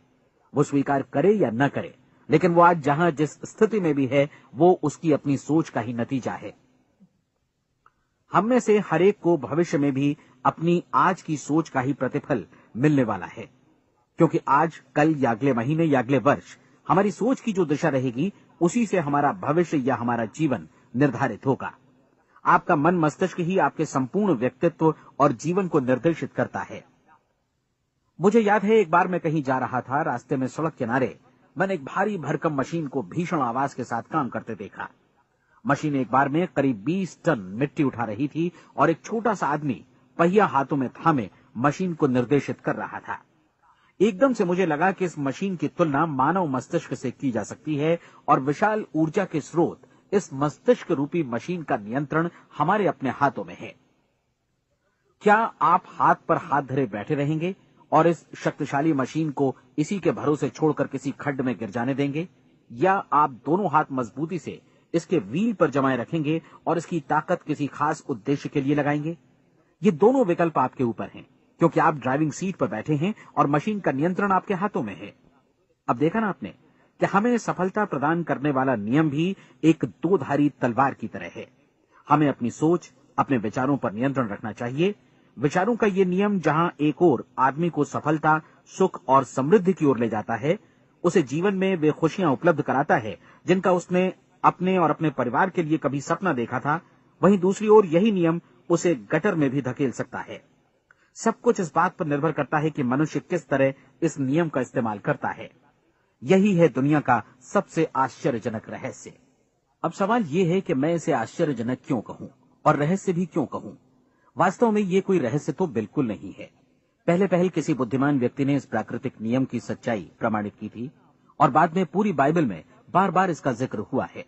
वो स्वीकार करे या न करे, लेकिन वो आज जहां जिस स्थिति में भी है, वो उसकी अपनी सोच का ही नतीजा है। हम में से हर एक को भविष्य में भी अपनी आज की सोच का ही प्रतिफल मिलने वाला है, क्योंकि आज, कल या अगले महीने या अगले वर्ष हमारी सोच की जो दिशा रहेगी, उसी से हमारा भविष्य या हमारा जीवन निर्धारित होगा। आपका मन मस्तिष्क ही आपके संपूर्ण व्यक्तित्व और जीवन को निर्देशित करता है। मुझे याद है, एक बार मैं कहीं जा रहा था, रास्ते में सड़क किनारे मैंने एक भारी भरकम मशीन को भीषण आवाज के साथ काम करते देखा। मशीन एक बार में करीब 20 टन मिट्टी उठा रही थी और एक छोटा सा आदमी पहिया हाथों में थामे मशीन को निर्देशित कर रहा था। एकदम से मुझे लगा कि इस मशीन की तुलना मानव मस्तिष्क से की जा सकती है और विशाल ऊर्जा के स्रोत इस मस्तिष्क रूपी मशीन का नियंत्रण हमारे अपने हाथों में है। क्या आप हाथ पर हाथ धरे बैठे रहेंगे और इस शक्तिशाली मशीन को इसी के भरोसे छोड़कर किसी खड्ड में गिर जाने देंगे, या आप दोनों हाथ मजबूती से इसके व्हील पर जमाए रखेंगे और इसकी ताकत किसी खास उद्देश्य के लिए लगाएंगे? ये दोनों विकल्प आपके ऊपर हैं, क्योंकि आप ड्राइविंग सीट पर बैठे हैं और मशीन का नियंत्रण आपके हाथों में है। अब देखा ना आपने कि हमें सफलता प्रदान करने वाला नियम भी एक दो-धारी तलवार की तरह है। हमें अपनी सोच, अपने विचारों पर नियंत्रण रखना चाहिए। विचारों का ये नियम जहां एक ओर आदमी को सफलता, सुख और समृद्धि की ओर ले जाता है, उसे जीवन में वे खुशियां उपलब्ध कराता है जिनका उसने अपने और अपने परिवार के लिए कभी सपना देखा था, वहीं दूसरी ओर यही नियम उसे गटर में भी धकेल सकता है। सब कुछ इस बात पर निर्भर करता है कि मनुष्य किस तरह इस नियम का इस्तेमाल करता है। यही है दुनिया का सबसे आश्चर्यजनक रहस्य। अब सवाल यह है कि मैं इसे आश्चर्यजनक क्यों कहूं और रहस्य भी क्यों कहूं। वास्तव में ये कोई रहस्य तो बिल्कुल नहीं है। पहले पहल किसी बुद्धिमान व्यक्ति ने इस प्राकृतिक नियम की सच्चाई प्रमाणित की थी और बाद में पूरी बाइबल में बार बार इसका जिक्र हुआ है।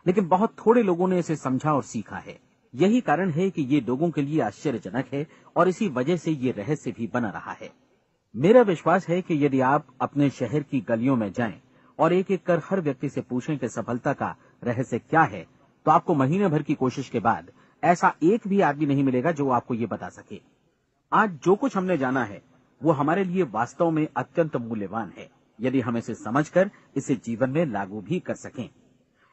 लेकिन बहुत थोड़े लोगों ने इसे समझा और सीखा है। यही कारण है कि ये लोगों के लिए आश्चर्यजनक है और इसी वजह से ये रहस्य भी बना रहा है। मेरा विश्वास है कि यदि आप अपने शहर की गलियों में जाएं और एक एक कर हर व्यक्ति से पूछें कि सफलता का रहस्य क्या है, तो आपको महीने भर की कोशिश के बाद ऐसा एक भी आदमी नहीं मिलेगा जो आपको ये बता सके। आज जो कुछ हमने जाना है वो हमारे लिए वास्तव में अत्यंत मूल्यवान है, यदि हम इसे समझकर इसे जीवन में लागू भी कर सकें।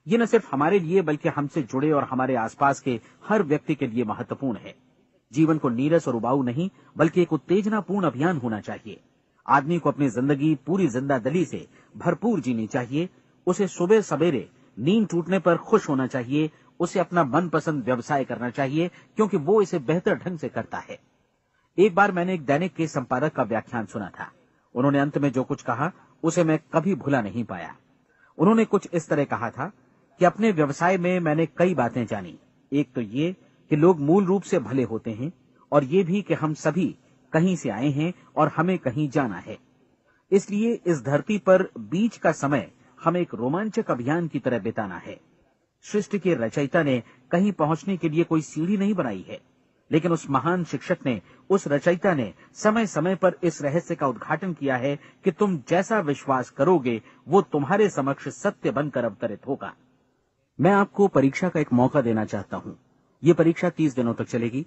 ये न सिर्फ हमारे लिए बल्कि हमसे जुड़े और हमारे आसपास के हर व्यक्ति के लिए महत्वपूर्ण है। जीवन को नीरस और उबाऊ नहीं बल्कि एक उत्तेजनापूर्ण अभियान होना चाहिए। आदमी को अपनी जिंदगी पूरी जिंदादिली से भरपूर जीनी चाहिए। उसे सुबह सवेरे नींद टूटने पर खुश होना चाहिए। उसे अपना मनपसंद व्यवसाय करना चाहिए क्योंकि वो इसे बेहतर ढंग से करता है। एक बार मैंने एक दैनिक के संपादक का व्याख्यान सुना था। उन्होंने अंत में जो कुछ कहा उसे मैं कभी भुला नहीं पाया। उन्होंने कुछ इस तरह कहा था कि अपने व्यवसाय में मैंने कई बातें जानी। एक तो ये कि लोग मूल रूप से भले होते हैं और ये भी कि हम सभी कहीं से आए हैं और हमें कहीं जाना है। इसलिए इस धरती पर बीच का समय हमें एक रोमांचक अभियान की तरह बिताना है। सृष्टि के रचयिता ने कहीं पहुंचने के लिए कोई सीढ़ी नहीं बनाई है, लेकिन उस महान शिक्षक ने, उस रचयिता ने समय समय पर इस रहस्य का उद्घाटन किया है कि तुम जैसा विश्वास करोगे वो तुम्हारे समक्ष सत्य बनकर अवतरित होगा। मैं आपको परीक्षा का एक मौका देना चाहता हूं। ये परीक्षा 30 दिनों तक चलेगी।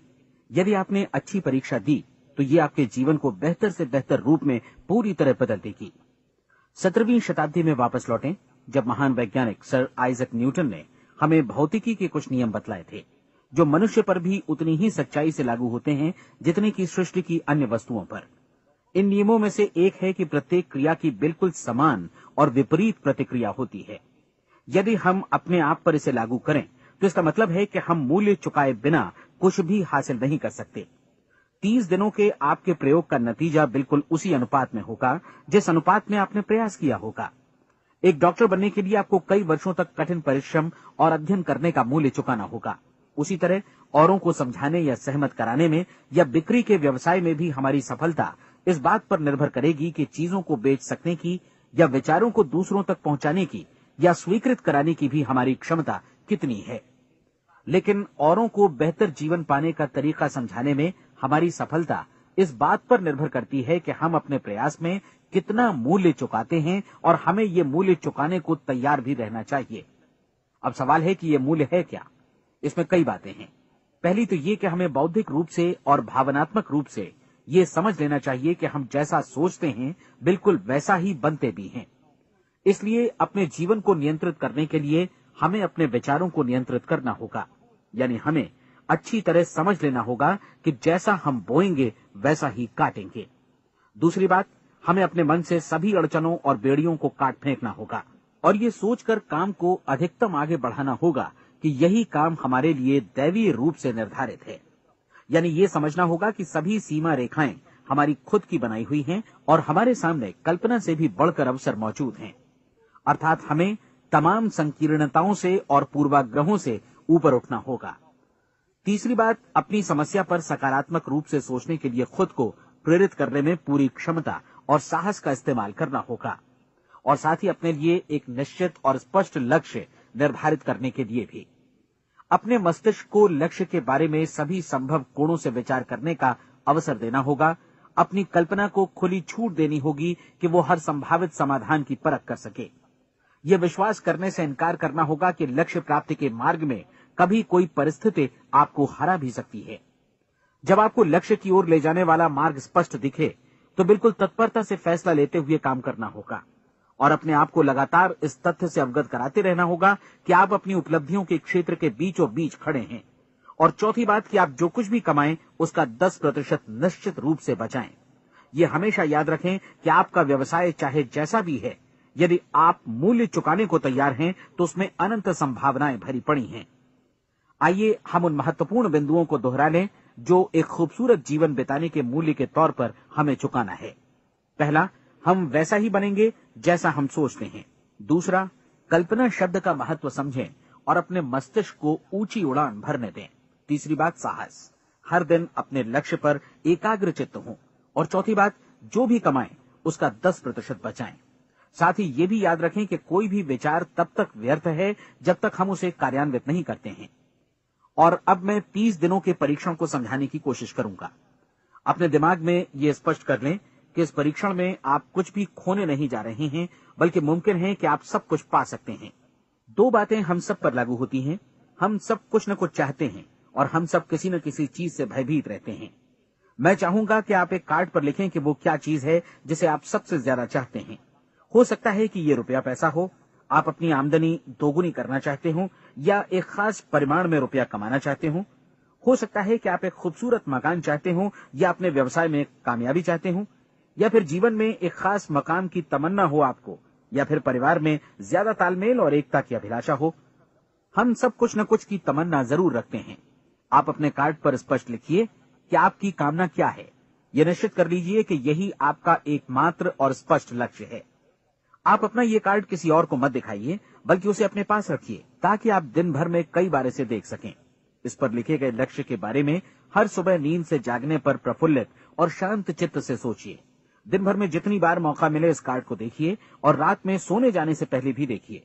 यदि आपने अच्छी परीक्षा दी तो ये आपके जीवन को बेहतर से बेहतर रूप में पूरी तरह बदल देगी। 17वीं शताब्दी में वापस लौटें, जब महान वैज्ञानिक सर आइजक न्यूटन ने हमें भौतिकी के कुछ नियम बतलाए थे, जो मनुष्य पर भी उतनी ही सच्चाई से लागू होते हैं जितनी की सृष्टि की अन्य वस्तुओं पर। इन नियमों में से एक है कि प्रत्येक क्रिया की बिल्कुल समान और विपरीत प्रतिक्रिया होती है। यदि हम अपने आप पर इसे लागू करें तो इसका मतलब है कि हम मूल्य चुकाए बिना कुछ भी हासिल नहीं कर सकते। 30 दिनों के आपके प्रयोग का नतीजा बिल्कुल उसी अनुपात में होगा जिस अनुपात में आपने प्रयास किया होगा। एक डॉक्टर बनने के लिए आपको कई वर्षों तक कठिन परिश्रम और अध्ययन करने का मूल्य चुकाना होगा। उसी तरह औरों को समझाने या सहमत कराने में या बिक्री के व्यवसाय में भी हमारी सफलता इस बात पर निर्भर करेगी कि चीजों को बेच सकने की या विचारों को दूसरों तक पहुंचाने की या स्वीकृत कराने की भी हमारी क्षमता कितनी है। लेकिन औरों को बेहतर जीवन पाने का तरीका समझाने में हमारी सफलता इस बात पर निर्भर करती है कि हम अपने प्रयास में कितना मूल्य चुकाते हैं और हमें ये मूल्य चुकाने को तैयार भी रहना चाहिए। अब सवाल है कि ये मूल्य है क्या? इसमें कई बातें हैं। पहली तो ये कि हमें बौद्धिक रूप से और भावनात्मक रूप से ये समझ लेना चाहिए कि हम जैसा सोचते हैं बिल्कुल वैसा ही बनते भी हैं। इसलिए अपने जीवन को नियंत्रित करने के लिए हमें अपने विचारों को नियंत्रित करना होगा। यानी हमें अच्छी तरह समझ लेना होगा कि जैसा हम बोएंगे वैसा ही काटेंगे। दूसरी बात, हमें अपने मन से सभी अड़चनों और बेड़ियों को काट फेंकना होगा और ये सोचकर काम को अधिकतम आगे बढ़ाना होगा कि यही काम हमारे लिए दैवीय रूप से निर्धारित है। यानी ये समझना होगा कि सभी सीमा रेखाएं हमारी खुद की बनाई हुई हैं और हमारे सामने कल्पना से भी बढ़कर अवसर मौजूद हैं। अर्थात हमें तमाम संकीर्णताओं से और पूर्वाग्रहों से ऊपर उठना होगा। तीसरी बात, अपनी समस्या पर सकारात्मक रूप से सोचने के लिए खुद को प्रेरित करने में पूरी क्षमता और साहस का इस्तेमाल करना होगा और साथ ही अपने लिए एक निश्चित और स्पष्ट लक्ष्य निर्धारित करने के लिए भी। अपने मस्तिष्क को लक्ष्य के बारे में सभी संभव कोणों से विचार करने का अवसर देना होगा। अपनी कल्पना को खुली छूट देनी होगी कि वो हर संभावित समाधान की परख कर सके। यह विश्वास करने से इनकार करना होगा कि लक्ष्य प्राप्ति के मार्ग में कभी कोई परिस्थिति आपको हरा भी सकती है। जब आपको लक्ष्य की ओर ले जाने वाला मार्ग स्पष्ट दिखे तो बिल्कुल तत्परता से फैसला लेते हुए काम करना होगा और अपने आप को लगातार इस तथ्य से अवगत कराते रहना होगा कि आप अपनी उपलब्धियों के क्षेत्र के बीचों बीच खड़े हैं। और चौथी बात कि आप जो कुछ भी कमाएं उसका 10% निश्चित रूप से बचाएं। ये हमेशा याद रखें कि आपका व्यवसाय चाहे जैसा भी है, यदि आप मूल्य चुकाने को तैयार हैं तो उसमें अनंत संभावनाएं भरी पड़ी हैं। आइए हम उन महत्वपूर्ण बिंदुओं को दोहरा लें जो एक खूबसूरत जीवन बिताने के मूल्य के तौर पर हमें चुकाना है। पहला, हम वैसा ही बनेंगे जैसा हम सोचते हैं। दूसरा, कल्पना शब्द का महत्व समझें और अपने मस्तिष्क को ऊंची उड़ान भरने दें। तीसरी बात, साहस, हर दिन अपने लक्ष्य पर एकाग्रचित्त हों। और चौथी बात, जो भी कमाएं उसका 10% बचाएं। साथ ही ये भी याद रखें कि कोई भी विचार तब तक व्यर्थ है जब तक हम उसे कार्यान्वित नहीं करते हैं। और अब मैं 30 दिनों के परीक्षण को समझाने की कोशिश करूंगा। अपने दिमाग में ये स्पष्ट कर लें कि इस परीक्षण में आप कुछ भी खोने नहीं जा रहे हैं, बल्कि मुमकिन है कि आप सब कुछ पा सकते हैं। 2 बातें हम सब पर लागू होती हैं। हम सब कुछ न कुछ चाहते हैं और हम सब किसी न किसी चीज से भयभीत रहते हैं। मैं चाहूंगा कि आप एक कार्ड पर लिखें कि वो क्या चीज है जिसे आप सबसे ज्यादा चाहते हैं। हो सकता है कि ये रुपया पैसा हो, आप अपनी आमदनी दोगुनी करना चाहते हो, या एक खास परिमाण में रुपया कमाना चाहते हो सकता है कि आप एक खूबसूरत मकान चाहते हो, या अपने व्यवसाय में कामयाबी चाहते हो, या फिर जीवन में एक खास मकाम की तमन्ना हो आपको, या फिर परिवार में ज्यादा तालमेल और एकता की अभिलाषा हो। हम सब कुछ न कुछ की तमन्ना जरूर रखते हैं। आप अपने कार्ड पर स्पष्ट लिखिए कि आपकी कामना क्या है। यह निश्चित कर लीजिए कि यही आपका एकमात्र और स्पष्ट लक्ष्य है। आप अपना ये कार्ड किसी और को मत दिखाइए, बल्कि उसे अपने पास रखिए, ताकि आप दिन भर में कई बार इसे देख सकें। इस पर लिखे गए लक्ष्य के बारे में हर सुबह नींद से जागने पर प्रफुल्लित और शांत चित्त से सोचिए। दिन भर में जितनी बार मौका मिले इस कार्ड को देखिए, और रात में सोने जाने से पहले भी देखिए।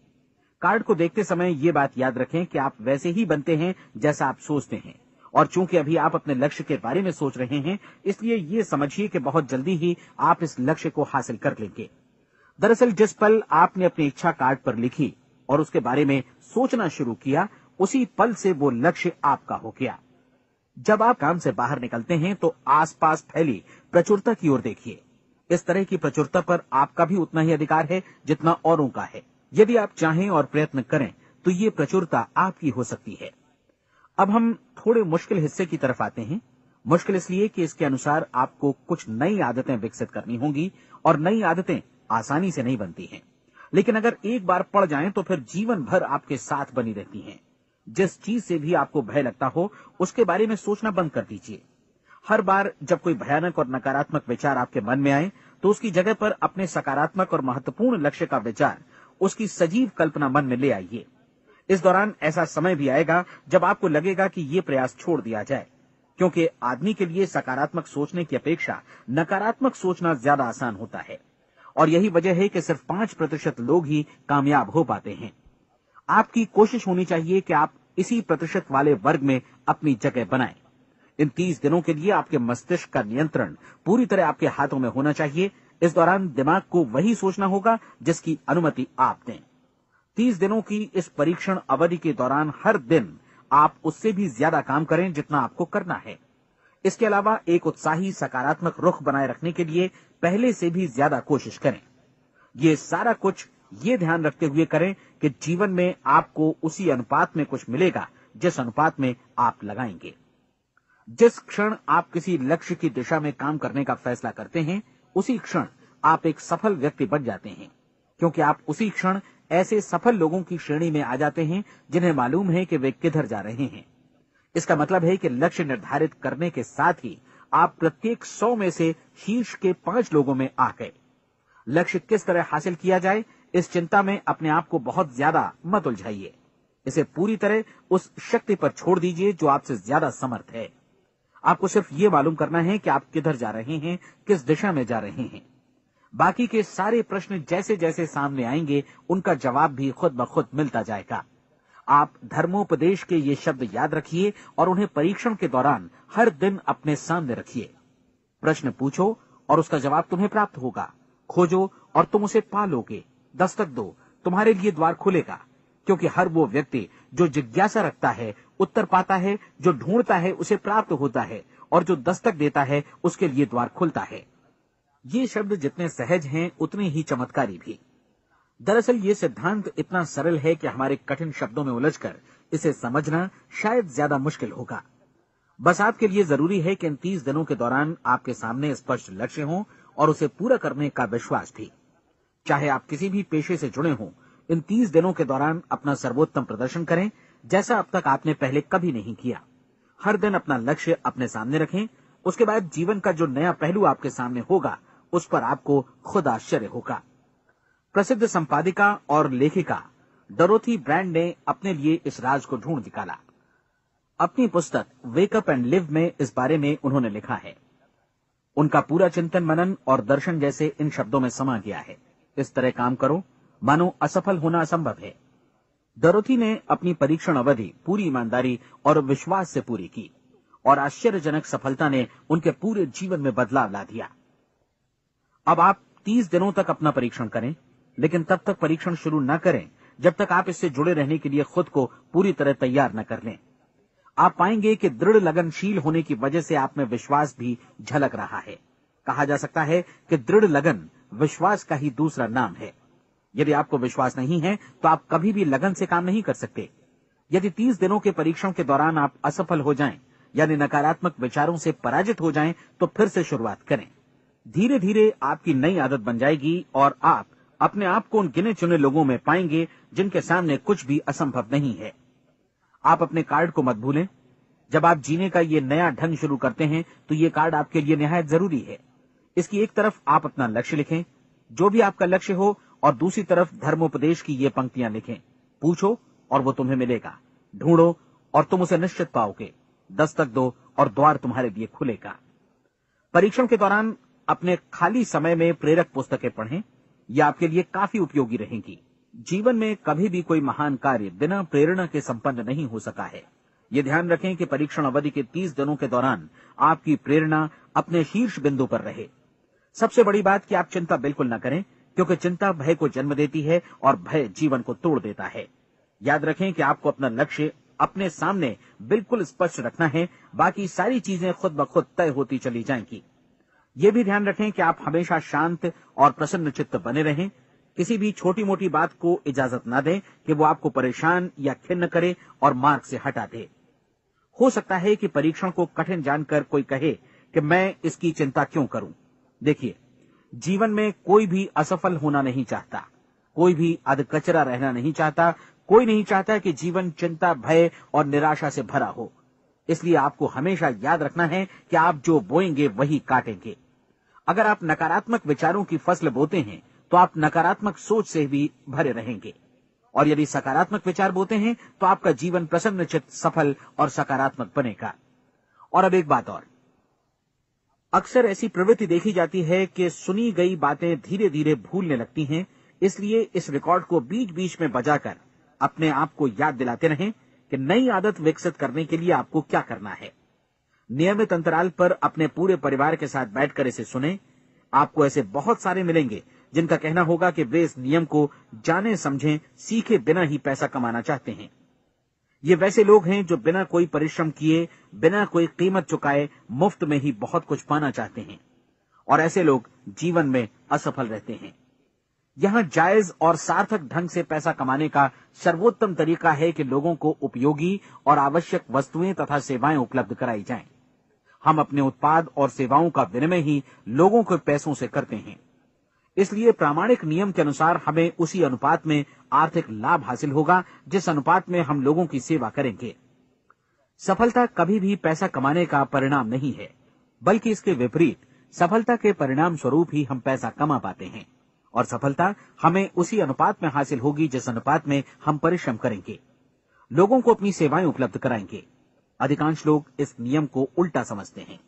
कार्ड को देखते समय ये बात याद रखें कि आप वैसे ही बनते हैं जैसा आप सोचते हैं, और चूंकि अभी आप अपने लक्ष्य के बारे में सोच रहे हैं, इसलिए ये समझिए कि बहुत जल्दी ही आप इस लक्ष्य को हासिल कर लेंगे। दरअसल जिस पल आपने अपनी इच्छा कार्ड पर लिखी और उसके बारे में सोचना शुरू किया, उसी पल से वो लक्ष्य आपका हो गया। जब आप काम से बाहर निकलते हैं तो आसपास फैली प्रचुरता की ओर देखिए। इस तरह की प्रचुरता पर आपका भी उतना ही अधिकार है जितना औरों का है। यदि आप चाहें और प्रयत्न करें तो ये प्रचुरता आपकी हो सकती है। अब हम थोड़े मुश्किल हिस्से की तरफ आते हैं। मुश्किल इसलिए कि इसके अनुसार आपको कुछ नई आदतें विकसित करनी होंगी, और नई आदतें आसानी से नहीं बनती हैं, लेकिन अगर एक बार पड़ जाएं तो फिर जीवन भर आपके साथ बनी रहती हैं। जिस चीज से भी आपको भय लगता हो, उसके बारे में सोचना बंद कर दीजिए। हर बार जब कोई भयानक और नकारात्मक विचार आपके मन में आए, तो उसकी जगह पर अपने सकारात्मक और महत्वपूर्ण लक्ष्य का विचार, उसकी सजीव कल्पना मन में ले आइए। इस दौरान ऐसा समय भी आएगा जब आपको लगेगा कि ये प्रयास छोड़ दिया जाए, क्योंकि आदमी के लिए सकारात्मक सोचने की अपेक्षा नकारात्मक सोचना ज्यादा आसान होता है, और यही वजह है कि सिर्फ 5% लोग ही कामयाब हो पाते हैं। आपकी कोशिश होनी चाहिए कि आप इसी प्रतिशत वाले वर्ग में अपनी जगह बनाएं। इन 30 दिनों के लिए आपके मस्तिष्क का नियंत्रण पूरी तरह आपके हाथों में होना चाहिए। इस दौरान दिमाग को वही सोचना होगा जिसकी अनुमति आप दें। 30 दिनों की इस परीक्षण अवधि के दौरान हर दिन आप उससे भी ज्यादा काम करें जितना आपको करना है। इसके अलावा एक उत्साही सकारात्मक रुख बनाए रखने के लिए पहले से भी ज्यादा कोशिश करें। ये सारा कुछ ये ध्यान रखते हुए करें कि जीवन में आपको उसी अनुपात में कुछ मिलेगा जिस अनुपात में आप लगाएंगे। जिस क्षण आप किसी लक्ष्य की दिशा में काम करने का फैसला करते हैं, उसी क्षण आप एक सफल व्यक्ति बन जाते हैं, क्योंकि आप उसी क्षण ऐसे सफल लोगों की श्रेणी में आ जाते हैं जिन्हें मालूम है कि वे किधर जा रहे हैं। इसका मतलब है कि लक्ष्य निर्धारित करने के साथ ही आप प्रत्येक 100 में से शीर्ष के 5 लोगों में आ गए। लक्ष्य किस तरह हासिल किया जाए, इस चिंता में अपने आप को बहुत ज्यादा मत उलझाइए। इसे पूरी तरह उस शक्ति पर छोड़ दीजिए जो आपसे ज्यादा समर्थ है। आपको सिर्फ ये मालूम करना है कि आप किधर जा रहे हैं, किस दिशा में जा रहे हैं। बाकी के सारे प्रश्न जैसे जैसे सामने आएंगे, उनका जवाब भी खुद ब खुद मिलता जाएगा। आप धर्मोपदेश के ये शब्द याद रखिए और उन्हें परीक्षण के दौरान हर दिन अपने सामने रखिए। प्रश्न पूछो और उसका जवाब तुम्हें प्राप्त होगा। खोजो और तुम उसे पा लोगे। दस्तक दो, तुम्हारे लिए द्वार खुलेगा, क्योंकि हर वो व्यक्ति जो जिज्ञासा रखता है उत्तर पाता है, जो ढूंढता है उसे प्राप्त होता है, और जो दस्तक देता है उसके लिए द्वार खुलता है। ये शब्द जितने सहज हैं उतने ही चमत्कारी भी। दरअसल ये सिद्धांत इतना सरल है कि हमारे कठिन शब्दों में उलझकर इसे समझना शायद ज्यादा मुश्किल होगा। बस आपके लिए जरूरी है कि इन 30 दिनों के दौरान आपके सामने स्पष्ट लक्ष्य हो और उसे पूरा करने का विश्वास भी। चाहे आप किसी भी पेशे से जुड़े हों, इन 30 दिनों के दौरान अपना सर्वोत्तम प्रदर्शन करें, जैसा अब तक आपने पहले कभी नहीं किया। हर दिन अपना लक्ष्य अपने सामने रखें। उसके बाद जीवन का जो नया पहलू आपके सामने होगा, उस पर आपको खुद आश्चर्य होगा। प्रसिद्ध संपादिका और लेखिका डोरोथी ब्रैंड ने अपने लिए इस राज को ढूंढ निकाला। अपनी पुस्तक वेक अप एंड लिव में इस बारे में उन्होंने लिखा है। उनका पूरा चिंतन मनन और दर्शन जैसे इन शब्दों में समा गया है। इस तरह काम करो मानो असफल होना असंभव है। डोरोथी ने अपनी परीक्षण अवधि पूरी ईमानदारी और विश्वास से पूरी की और आश्चर्यजनक सफलता ने उनके पूरे जीवन में बदलाव ला दिया। अब आप 30 दिनों तक अपना परीक्षण करें, लेकिन तब तक परीक्षण शुरू न करें जब तक आप इससे जुड़े रहने के लिए खुद को पूरी तरह तैयार न कर लें। आप पाएंगे कि दृढ़ लगनशील होने की वजह से आप में विश्वास भी झलक रहा है। कहा जा सकता है कि दृढ़ लगन विश्वास का ही दूसरा नाम है। यदि आपको विश्वास नहीं है तो आप कभी भी लगन से काम नहीं कर सकते। यदि 30 दिनों के परीक्षण के दौरान आप असफल हो जाएं, यानी नकारात्मक विचारों से पराजित हो जाएं, तो फिर से शुरुआत करें। धीरे धीरे आपकी नई आदत बन जाएगी और आप अपने आप को उन गिने चुने लोगों में पाएंगे जिनके सामने कुछ भी असंभव नहीं है। आप अपने कार्ड को मत भूलें। जब आप जीने का ये नया ढंग शुरू करते हैं तो ये कार्ड आपके लिए निहायत जरूरी है। इसकी एक तरफ आप अपना लक्ष्य लिखें, जो भी आपका लक्ष्य हो, और दूसरी तरफ धर्मोपदेश की ये पंक्तियां लिखें। पूछो और वो तुम्हें मिलेगा, ढूंढो और तुम उसे निश्चित पाओगे, दस्तक दो और द्वार तुम्हारे लिए खुलेगा। परीक्षण के दौरान अपने खाली समय में प्रेरक पुस्तकें पढ़ें। ये आपके लिए काफी उपयोगी रहेंगी। जीवन में कभी भी कोई महान कार्य बिना प्रेरणा के संपन्न नहीं हो सका है। ये ध्यान रखें कि परीक्षण अवधि के 30 दिनों के दौरान आपकी प्रेरणा अपने शीर्ष बिंदु पर रहे। सबसे बड़ी बात कि आप चिंता बिल्कुल न करें, क्योंकि चिंता भय को जन्म देती है और भय जीवन को तोड़ देता है। याद रखें कि आपको अपना लक्ष्य अपने सामने बिल्कुल स्पष्ट रखना है, बाकी सारी चीजें खुद ब खुद तय होती चली जाएंगी। ये भी ध्यान रखें कि आप हमेशा शांत और प्रसन्न चित्त बने रहें। किसी भी छोटी मोटी बात को इजाजत न दें कि वो आपको परेशान या खिन्न करे और मार्ग से हटा दे। हो सकता है कि परीक्षण को कठिन जानकर कोई कहे कि मैं इसकी चिंता क्यों करूं। देखिए, जीवन में कोई भी असफल होना नहीं चाहता, कोई भी अधकचरा रहना नहीं चाहता, कोई नहीं चाहता कि जीवन चिंता, भय और निराशा से भरा हो। इसलिए आपको हमेशा याद रखना है कि आप जो बोएंगे वही काटेंगे। अगर आप नकारात्मक विचारों की फसल बोते हैं तो आप नकारात्मक सोच से भी भरे रहेंगे, और यदि सकारात्मक विचार बोते हैं तो आपका जीवन प्रसन्नचित्त, सफल और सकारात्मक बनेगा। और अब एक बात और, अक्सर ऐसी प्रवृत्ति देखी जाती है कि सुनी गई बातें धीरे धीरे भूलने लगती हैं। इसलिए इस रिकॉर्ड को बीच बीच में बजाकर अपने आप को याद दिलाते रहें कि नई आदत विकसित करने के लिए आपको क्या करना है। नियमित अंतराल पर अपने पूरे परिवार के साथ बैठकर इसे सुनें। आपको ऐसे बहुत सारे मिलेंगे जिनका कहना होगा कि वे इस नियम को जाने समझे सीखे बिना ही पैसा कमाना चाहते हैं। ये वैसे लोग हैं जो बिना कोई परिश्रम किए, बिना कोई कीमत चुकाए मुफ्त में ही बहुत कुछ पाना चाहते हैं, और ऐसे लोग जीवन में असफल रहते हैं। यहां जायज और सार्थक ढंग से पैसा कमाने का सर्वोत्तम तरीका है कि लोगों को उपयोगी और आवश्यक वस्तुएं तथा सेवाएं उपलब्ध कराई जाएं। हम अपने उत्पाद और सेवाओं का विनिमय ही लोगों के पैसों से करते हैं। इसलिए प्रामाणिक नियम के अनुसार हमें उसी अनुपात में आर्थिक लाभ हासिल होगा जिस अनुपात में हम लोगों की सेवा करेंगे। सफलता कभी भी पैसा कमाने का परिणाम नहीं है, बल्कि इसके विपरीत सफलता के परिणाम स्वरूप ही हम पैसा कमा पाते हैं, और सफलता हमें उसी अनुपात में हासिल होगी जिस अनुपात में हम परिश्रम करेंगे, लोगों को अपनी सेवाएं उपलब्ध कराएंगे। अधिकांश लोग इस नियम को उल्टा समझते हैं।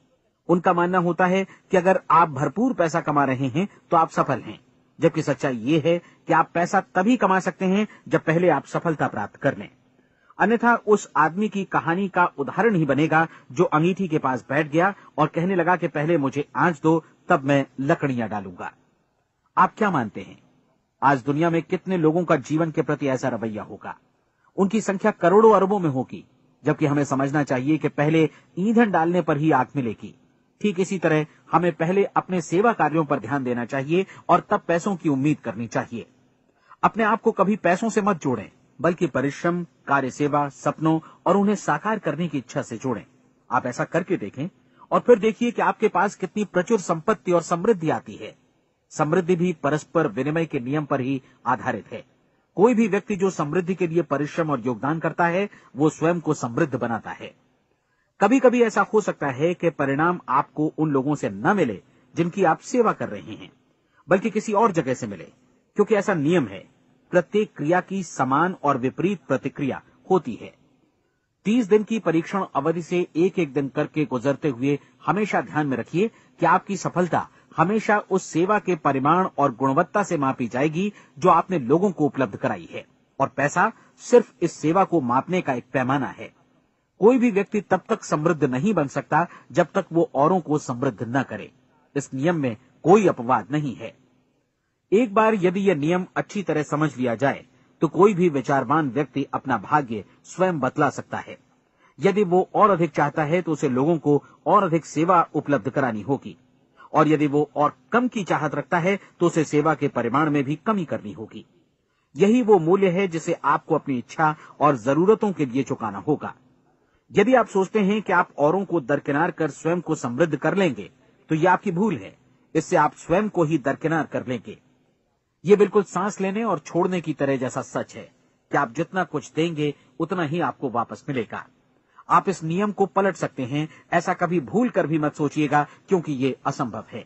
उनका मानना होता है कि अगर आप भरपूर पैसा कमा रहे हैं तो आप सफल हैं, जबकि सच्चाई ये है कि आप पैसा तभी कमा सकते हैं जब पहले आप सफलता प्राप्त कर लें। अन्यथा उस आदमी की कहानी का उदाहरण ही बनेगा जो अंगीठी के पास बैठ गया और कहने लगा कि पहले मुझे आंच दो, तब मैं लकड़ियां डालूंगा। आप क्या मानते हैं, आज दुनिया में कितने लोगों का जीवन के प्रति ऐसा रवैया होगा? उनकी संख्या करोड़ों अरबों में होगी, जबकि हमें समझना चाहिए कि पहले ईंधन डालने पर ही आग मिलेगी। ठीक इसी तरह हमें पहले अपने सेवा कार्यों पर ध्यान देना चाहिए और तब पैसों की उम्मीद करनी चाहिए। अपने आप को कभी पैसों से मत जोड़ें, बल्कि परिश्रम, कार्य सेवा, सपनों और उन्हें साकार करने की इच्छा से जोड़ें। आप ऐसा करके देखें और फिर देखिए कि आपके पास कितनी प्रचुर संपत्ति और समृद्धि आती है। समृद्धि भी परस्पर विनिमय के नियम पर ही आधारित है। कोई भी व्यक्ति जो समृद्धि के लिए परिश्रम और योगदान करता है, वो स्वयं को समृद्ध बनाता है। कभी कभी ऐसा हो सकता है कि परिणाम आपको उन लोगों से न मिले जिनकी आप सेवा कर रहे हैं, बल्कि किसी और जगह से मिले, क्योंकि ऐसा नियम है, प्रत्येक क्रिया की समान और विपरीत प्रतिक्रिया होती है। 30 दिन की परीक्षण अवधि से एक एक दिन करके गुजरते हुए हमेशा ध्यान में रखिए कि आपकी सफलता हमेशा उस सेवा के परिमाण और गुणवत्ता से मापी जाएगी जो आपने लोगों को उपलब्ध कराई है, और पैसा सिर्फ इस सेवा को मापने का एक पैमाना है। कोई भी व्यक्ति तब तक समृद्ध नहीं बन सकता जब तक वो औरों को समृद्ध न करे। इस नियम में कोई अपवाद नहीं है। एक बार यदि यह नियम अच्छी तरह समझ लिया जाए तो कोई भी विचारवान व्यक्ति अपना भाग्य स्वयं बतला सकता है। यदि वो और अधिक चाहता है तो उसे लोगों को और अधिक सेवा उपलब्ध करानी होगी, और यदि वो और कम की चाहत रखता है तो उसे सेवा के परिमाण में भी कमी करनी होगी। यही वो मूल्य है जिसे आपको अपनी इच्छा और जरूरतों के लिए चुकाना होगा। यदि आप सोचते हैं कि आप औरों को दरकिनार कर स्वयं को समृद्ध कर लेंगे तो यह आपकी भूल है। इससे आप स्वयं को ही दरकिनार कर लेंगे। ये बिल्कुल सांस लेने और छोड़ने की तरह जैसा सच है कि आप जितना कुछ देंगे उतना ही आपको वापस मिलेगा। आप इस नियम को पलट सकते हैं, ऐसा कभी भूल कर भी मत सोचिएगा, क्योंकि ये असंभव है।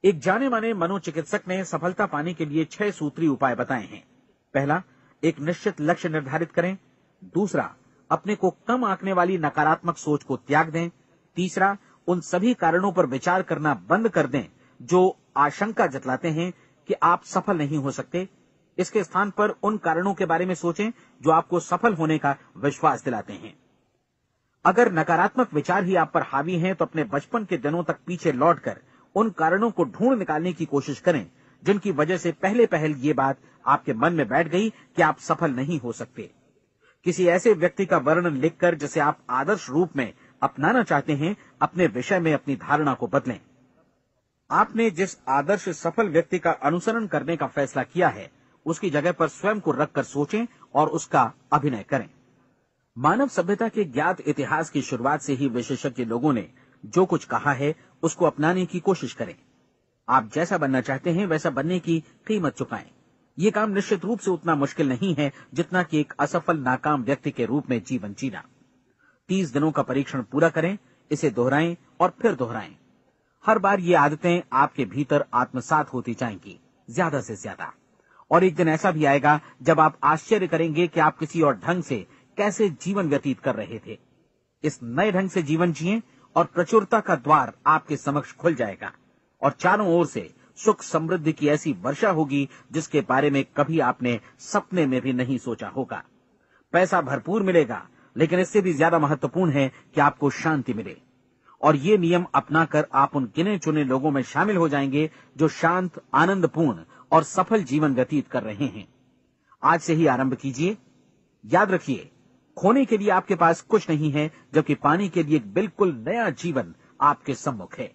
एक जाने माने मनोचिकित्सक ने सफलता पाने के लिए 6 सूत्री उपाय बताए हैं। पहला, एक निश्चित लक्ष्य निर्धारित करें। दूसरा, अपने को कम आंकने वाली नकारात्मक सोच को त्याग दें। तीसरा, उन सभी कारणों पर विचार करना बंद कर दें जो आशंका जतलाते हैं कि आप सफल नहीं हो सकते। इसके स्थान पर उन कारणों के बारे में सोचें जो आपको सफल होने का विश्वास दिलाते हैं। अगर नकारात्मक विचार ही आप पर हावी हैं तो अपने बचपन के दिनों तक पीछे लौटकर उन कारणों को ढूंढ निकालने की कोशिश करें जिनकी वजह से पहले पहल ये बात आपके मन में बैठ गई कि आप सफल नहीं हो सकते। किसी ऐसे व्यक्ति का वर्णन लिखकर जिसे आप आदर्श रूप में अपनाना चाहते हैं, अपने विषय में अपनी धारणा को बदलें। आपने जिस आदर्श सफल व्यक्ति का अनुसरण करने का फैसला किया है उसकी जगह पर स्वयं को रखकर सोचें और उसका अभिनय करें। मानव सभ्यता के ज्ञात इतिहास की शुरुआत से ही विशेषज्ञ लोगों ने जो कुछ कहा है उसको अपनाने की कोशिश करें। आप जैसा बनना चाहते हैं वैसा बनने की कीमत चुकाएं। ये काम निश्चित रूप से उतना मुश्किल नहीं है जितना कि एक असफल नाकाम व्यक्ति के रूप में जीवन जीना। 30 दिनों का परीक्षण पूरा करें, इसे दोहराएं और फिर दोहराएं। हर बार ये आदतें आपके भीतर आत्मसात होती जाएंगी, ज्यादा से ज्यादा। और एक दिन ऐसा भी आएगा जब आप आश्चर्य करेंगे कि आप किसी और ढंग से कैसे जीवन व्यतीत कर रहे थे। इस नए ढंग से जीवन जिएं और प्रचुरता का द्वार आपके समक्ष खुल जाएगा और चारों ओर से सुख समृद्धि की ऐसी वर्षा होगी जिसके बारे में कभी आपने सपने में भी नहीं सोचा होगा। पैसा भरपूर मिलेगा, लेकिन इससे भी ज्यादा महत्वपूर्ण है कि आपको शांति मिले। और ये नियम अपनाकर आप उन गिने चुने लोगों में शामिल हो जाएंगे जो शांत, आनंदपूर्ण और सफल जीवन व्यतीत कर रहे हैं। आज से ही आरंभ कीजिए। याद रखिए, खोने के लिए आपके पास कुछ नहीं है, जबकि पाने के लिए एक बिल्कुल नया जीवन आपके सम्मुख है।